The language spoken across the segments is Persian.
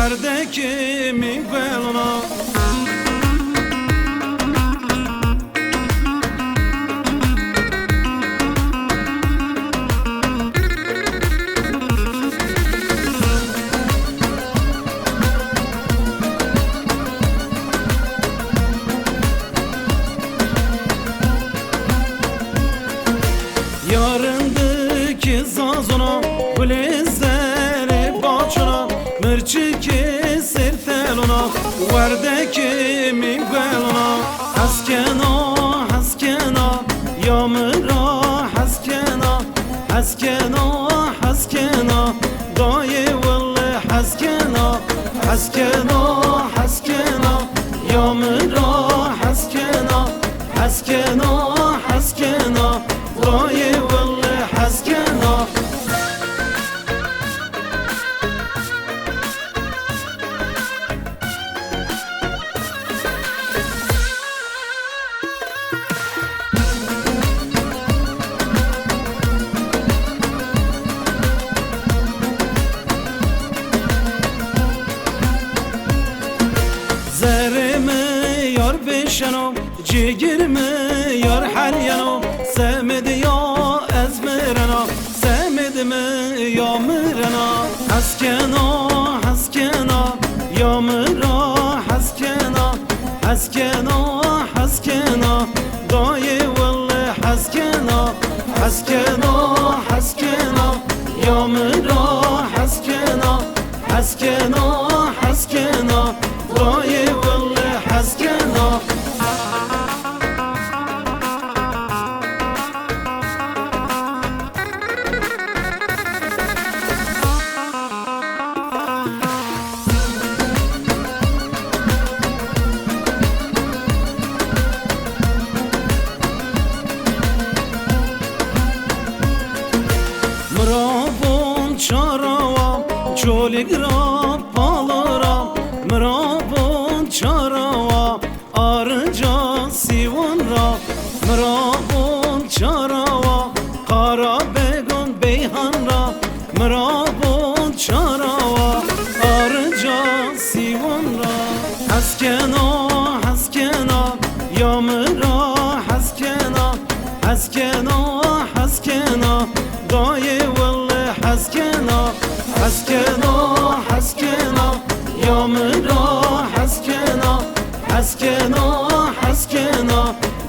وردکی می گلونا yarındıki zazona Blizleri baçona Mırçıki sirtelona Vardaki mi gelona Haskena, haskena Yamıra haskena Haskena, haskena Dayı valla haskena Haskena, haskena Yamıra haskena Haskena, haskena Dayı valla haskena زرمي يار بشنو جيجرمي يار حليانو سمد يا ازمرنا سمد مي يا مرنا حسكنا حسكنا يا مرا حسكنا حسكنا حسكنا داي والله حسكنا حسكنا حسكنا يا مرا حسكنا حسكنا حسكنا داي والله حسكنا مرابون چاراوام چولیگ را بالارام مرابون چاراوام آرنجا سیوان را مرابون چاراوام قارا بگون بیهان را مرابون چاراوام آرنجا سیوان را حسکنا حسکنا یا مرا حسکنا حسکنا حسکنا داي والله حسكنا حسكنا حسكنا يا مرا حسكنا حسكنا حسكنا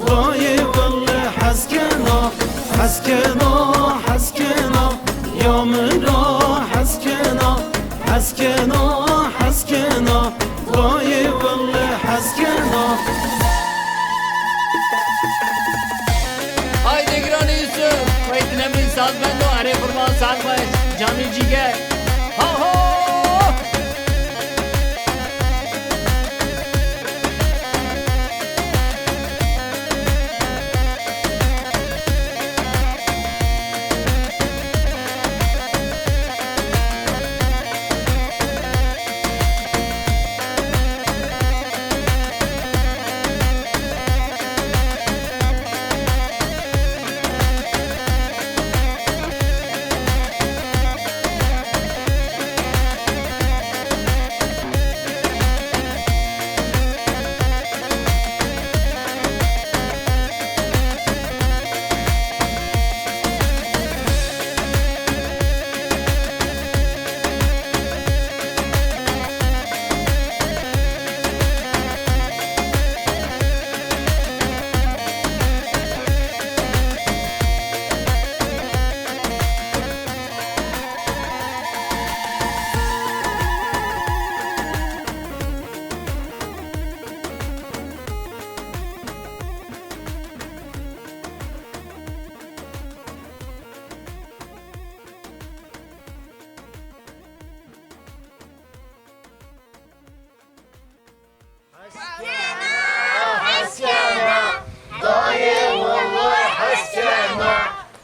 داي والله حسكنا حسكنا حسكنا يا مرا حسكنا حسكنا حسكنا داي والله حسكنا Haydi Gran Yusuf, Fayetine bin saat ben de araya kurban saat var. Canı ciger. Ha ha.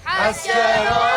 حسكنا